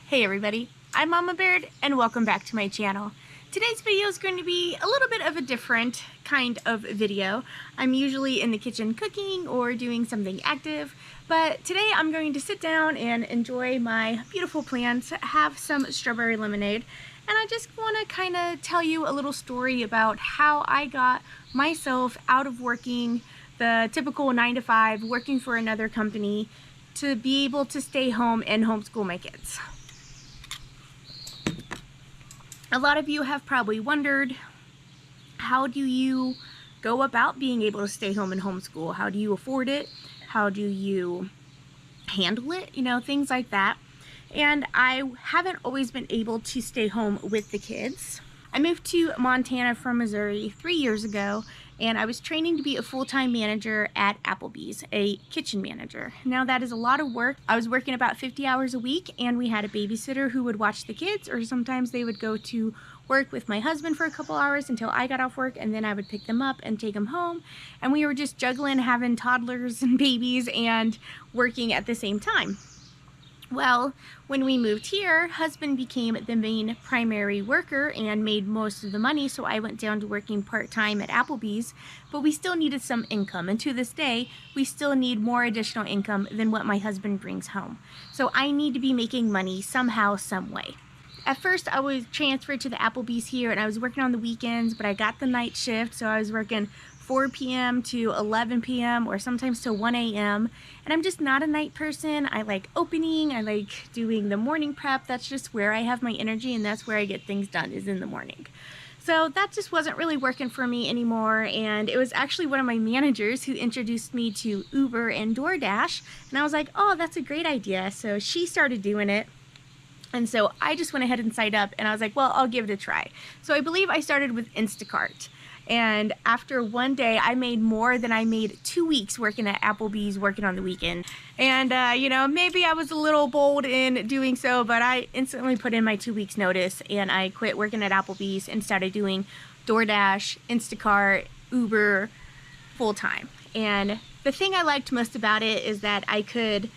Hey everybody, I'm Mama Baird and welcome back to my channel. Today's video is going to be a little bit of a different kind of video. I'm usually in the kitchen cooking or doing something active, but today I'm going to sit down and enjoy my beautiful plants, have some strawberry lemonade, and I just want to kind of tell you a little story about how I got myself out of working the typical 9-to-5, working for another company, to be able to stay home and homeschool my kids. A lot of you have probably wondered, how do you go about being able to stay home and homeschool? How do you afford it? How do you handle it? You know, things like that. And I haven't always been able to stay home with the kids. I moved to Montana from Missouri 3 years ago, and I was training to be a full-time manager at Applebee's, a kitchen manager. Now that is a lot of work. I was working about 50 hours a week, and we had a babysitter who would watch the kids, or sometimes they would go to work with my husband for a couple hours until I got off work, and then I would pick them up and take them home. And we were just juggling having toddlers and babies and working at the same time. Well, when we moved here, husband became the main primary worker and made most of the money, so I went down to working part-time at Applebee's, but we still needed some income, and to this day, we still need more additional income than what my husband brings home. So I need to be making money somehow, some way. At first, I was transferred to the Applebee's here, and I was working on the weekends, but I got the night shift, so I was working 4 p.m. to 11 p.m. or sometimes to 1 a.m. And I'm just not a night person. I like opening, I like doing the morning prep. That's just where I have my energy, and that's where I get things done, is in the morning. So that just wasn't really working for me anymore, and it was actually one of my managers who introduced me to Uber and DoorDash, and I was like, oh, that's a great idea. So she started doing it. And so I just went ahead and signed up, and I was like, well, I'll give it a try. So I believe I started with Instacart. And after one day, I made more than I made 2 weeks working at Applebee's, working on the weekend. And, you know, maybe I was a little bold in doing so, but I instantly put in my 2 weeks notice, and I quit working at Applebee's and started doing DoorDash, Instacart, Uber full time. And the thing I liked most about it is that I could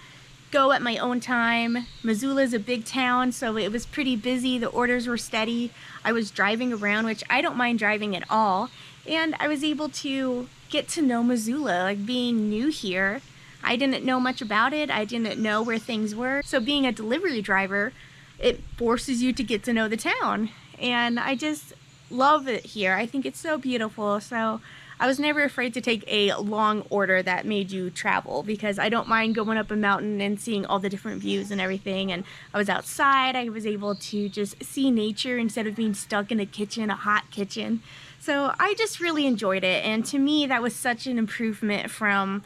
go at my own time. Missoula's a big town, so it was pretty busy. The orders were steady. I was driving around, which I don't mind driving at all. And I was able to get to know Missoula, like being new here. I didn't know much about it. I didn't know where things were. So being a delivery driver, it forces you to get to know the town. And I just love it here. I think it's so beautiful. So I was never afraid to take a long order that made you travel, because I don't mind going up a mountain and seeing all the different views and everything. And I was outside. I was able to just see nature instead of being stuck in a kitchen, a hot kitchen. So I just really enjoyed it. And to me, that was such an improvement from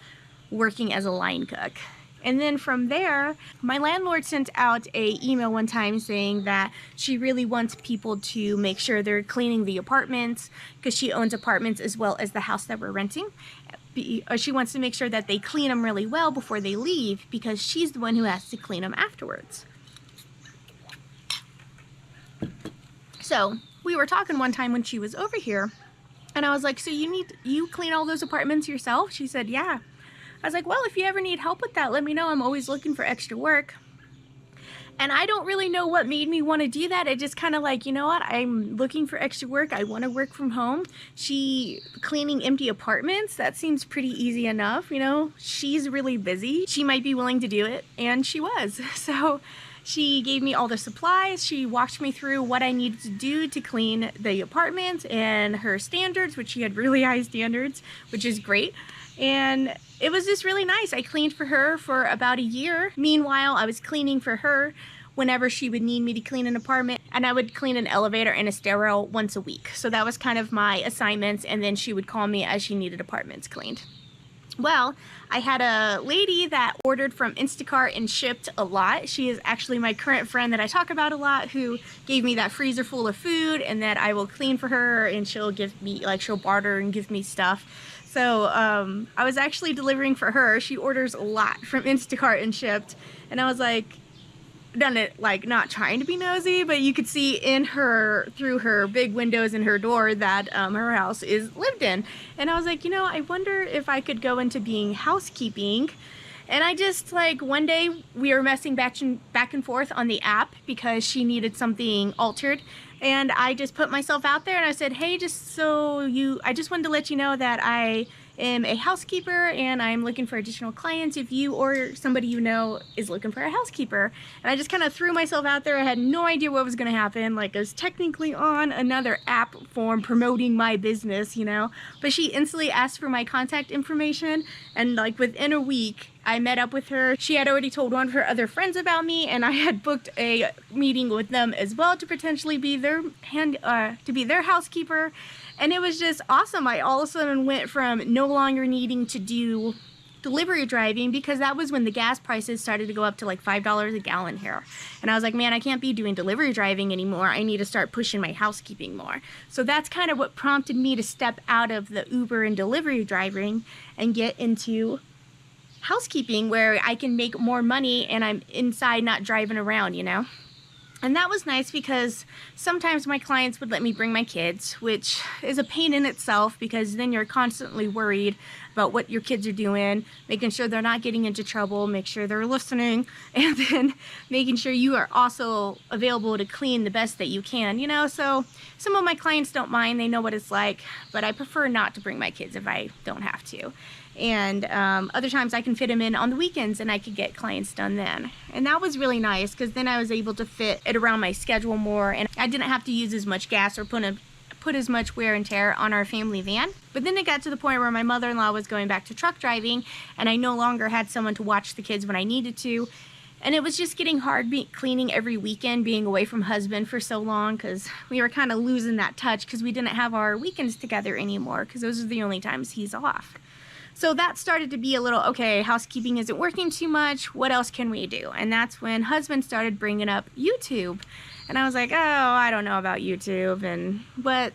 working as a line cook. And then from there, my landlord sent out an email one time saying that she really wants people to make sure they're cleaning the apartments, because she owns apartments as well as the house that we're renting. She wants to make sure that they clean them really well before they leave, because she's the one who has to clean them afterwards. So we were talking one time when she was over here, and I was like, so you clean all those apartments yourself? She said, yeah. I was like, well, if you ever need help with that, let me know. I'm always looking for extra work. And I don't really know what made me want to do that. I just kind of like, you know what? I'm looking for extra work. I want to work from home. Cleaning empty apartments, that seems pretty easy enough. You know, she's really busy. She might be willing to do it. And she was. So she gave me all the supplies. She walked me through what I needed to do to clean the apartment and her standards, which she had really high standards, which is great. And it was just really nice. I cleaned for her for about a year. Meanwhile, I was cleaning for her whenever she would need me to clean an apartment, and I would clean an elevator and a stairwell once a week. So that was kind of my assignments, and then she would call me as she needed apartments cleaned. Well, I had a lady that ordered from Instacart and shipped a lot. She is actually my current friend that I talk about a lot, who gave me that freezer full of food and that I will clean for her, and she'll give me, like, she'll barter and give me stuff. So I was actually delivering for her. She orders a lot from Instacart and shipped, and I was like, done it like not trying to be nosy, but you could see in her, through her big windows in her door, that her house is lived in. And I was like, you know, I wonder if I could go into being housekeeping And I just, like, one day we were messing back and forth on the app because she needed something altered. And I just put myself out there and I said, hey, I just wanted to let you know that I am a housekeeper and I'm looking for additional clients if you or somebody you know is looking for a housekeeper. And I just kind of threw myself out there. I had no idea what was going to happen. Like, I was technically on another app form promoting my business, you know, but she instantly asked for my contact information, and like within a week I met up with her. She had already told one of her other friends about me, and I had booked a meeting with them as well to potentially be their housekeeper. And it was just awesome. I all of a sudden went from no longer needing to do delivery driving, because that was when the gas prices started to go up to like $5 a gallon here. And I was like, man, I can't be doing delivery driving anymore. I need to start pushing my housekeeping more. So that's kind of what prompted me to step out of the Uber and delivery driving and get into housekeeping, where I can make more money and I'm inside, not driving around, you know. And that was nice because sometimes my clients would let me bring my kids, which is a pain in itself, because then you're constantly worried about what your kids are doing, making sure they're not getting into trouble, make sure they're listening, and then making sure you are also available to clean the best that you can, you know. So some of my clients don't mind, they know what it's like, but I prefer not to bring my kids if I don't have to. And other times I can fit them in on the weekends and I could get clients done then. And that was really nice, because then I was able to fit it around my schedule more, and I didn't have to use as much gas or put as much wear and tear on our family van. But then it got to the point where my mother-in-law was going back to truck driving, and I no longer had someone to watch the kids when I needed to. And it was just getting hard cleaning every weekend, being away from husband for so long, because we were kind of losing that touch, because we didn't have our weekends together anymore, because those are the only times he's off. So that started to be a little, okay, housekeeping isn't working too much. What else can we do? And that's when husband started bringing up YouTube. And I was like, oh, I don't know about YouTube. And what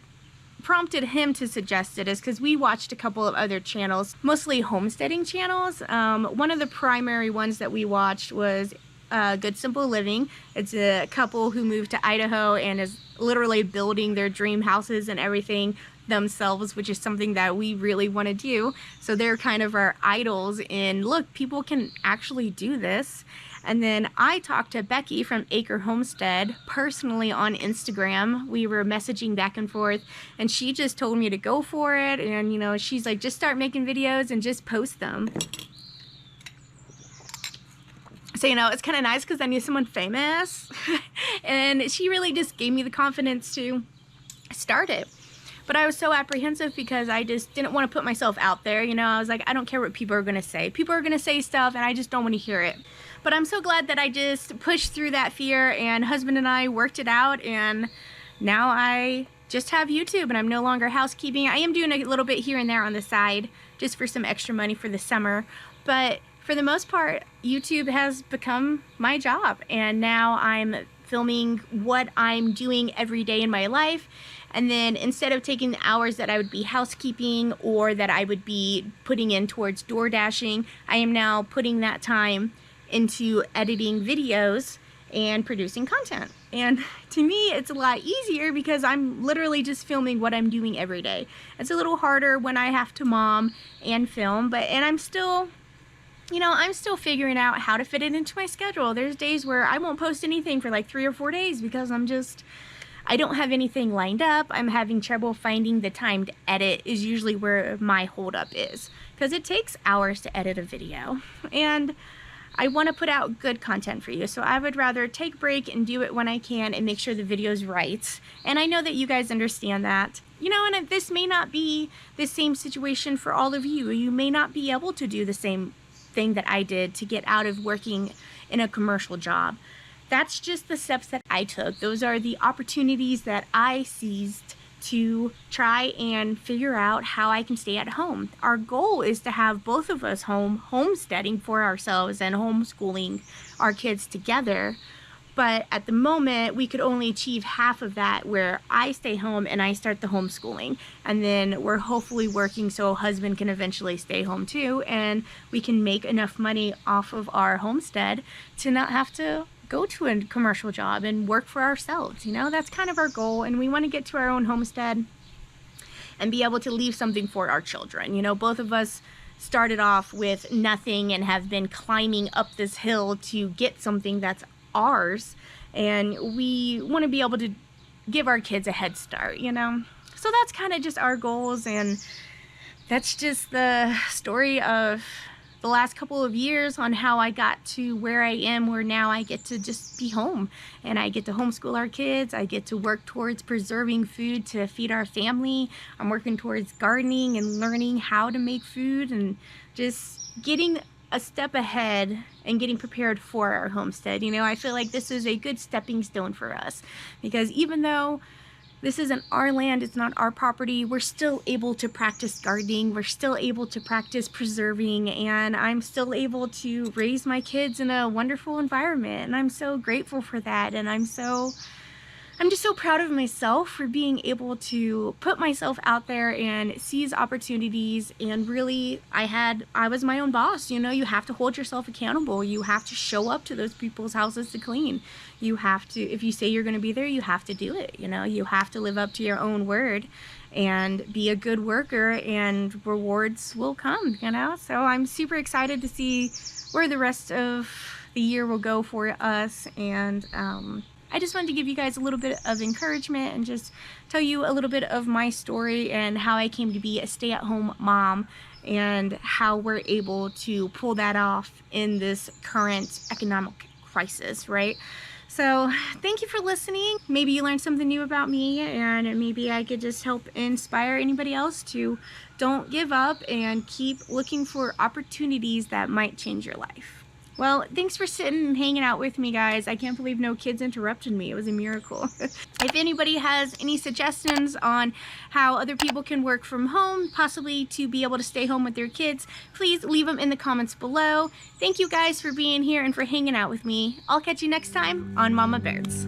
prompted him to suggest it is because we watched a couple of other channels, mostly homesteading channels. One of the primary ones that we watched was Good Simple Living. It's a couple who moved to Idaho and is literally building their dream houses and everything themselves, which is something that we really want to do. So they're kind of our idols in, look, people can actually do this. And then I talked to Becky from Acre Homestead personally on Instagram. We were messaging back and forth, and she just told me to go for it. And, you know, she's like, just start making videos and just post them. So, you know, it's kind of nice because I knew someone famous. And she really just gave me the confidence to start it. But I was so apprehensive because I just didn't want to put myself out there. You know, I was like, I don't care what people are going to say. People are going to say stuff and I just don't want to hear it. But I'm so glad that I just pushed through that fear, and husband and I worked it out, and now I just have YouTube and I'm no longer housekeeping. I am doing a little bit here and there on the side just for some extra money for the summer. But for the most part, YouTube has become my job, and now I'm filming what I'm doing every day in my life. And then instead of taking the hours that I would be housekeeping or that I would be putting in towards door dashing, I am now putting that time into editing videos and producing content. And to me, it's a lot easier because I'm literally just filming what I'm doing every day. It's a little harder when I have to mom and film, and I'm still, you know, I'm still figuring out how to fit it into my schedule. There's days where I won't post anything for like 3 or 4 days because I don't have anything lined up. I'm having trouble finding the time to edit is usually where my holdup is, because it takes hours to edit a video. And I want to put out good content for you, so I would rather take a break and do it when I can and make sure the video's right. And I know that you guys understand that. You know, and this may not be the same situation for all of you. You may not be able to do the same thing that I did to get out of working in a commercial job. That's just the steps that I took. Those are the opportunities that I seized to try and figure out how I can stay at home. Our goal is to have both of us homesteading for ourselves and homeschooling our kids together. But at the moment, we could only achieve half of that, where I stay home and I start the homeschooling. And then we're hopefully working so husband can eventually stay home too, and we can make enough money off of our homestead to not have to go to a commercial job and work for ourselves. You know, that's kind of our goal, and we want to get to our own homestead and be able to leave something for our children. You know, both of us started off with nothing and have been climbing up this hill to get something that's ours, and we want to be able to give our kids a head start, you know? So that's kind of just our goals, and that's just the story of the last couple of years on how I got to where I am, where now I get to just be home and I get to homeschool our kids. I get to work towards preserving food to feed our family. I'm working towards gardening and learning how to make food and just getting a step ahead and getting prepared for our homestead. You know, I feel like this is a good stepping stone for us, because even though this isn't our land, it's not our property, we're still able to practice gardening, we're still able to practice preserving, and I'm still able to raise my kids in a wonderful environment, and I'm so grateful for that. And I'm just so proud of myself for being able to put myself out there and seize opportunities. And really, I was my own boss. You know, you have to hold yourself accountable. You have to show up to those people's houses to clean. You have to, if you say you're going to be there, you have to do it. You know, you have to live up to your own word and be a good worker, and rewards will come, you know? So I'm super excited to see where the rest of the year will go for us. And I just wanted to give you guys a little bit of encouragement and just tell you a little bit of my story and how I came to be a stay-at-home mom, and how we're able to pull that off in this current economic crisis, right? So thank you for listening. Maybe you learned something new about me, and maybe I could just help inspire anybody else to don't give up and keep looking for opportunities that might change your life. Well, thanks for sitting and hanging out with me, guys. I can't believe no kids interrupted me. It was a miracle. If anybody has any suggestions on how other people can work from home, possibly to be able to stay home with their kids, please leave them in the comments below. Thank you guys for being here and for hanging out with me. I'll catch you next time on Mama Bears.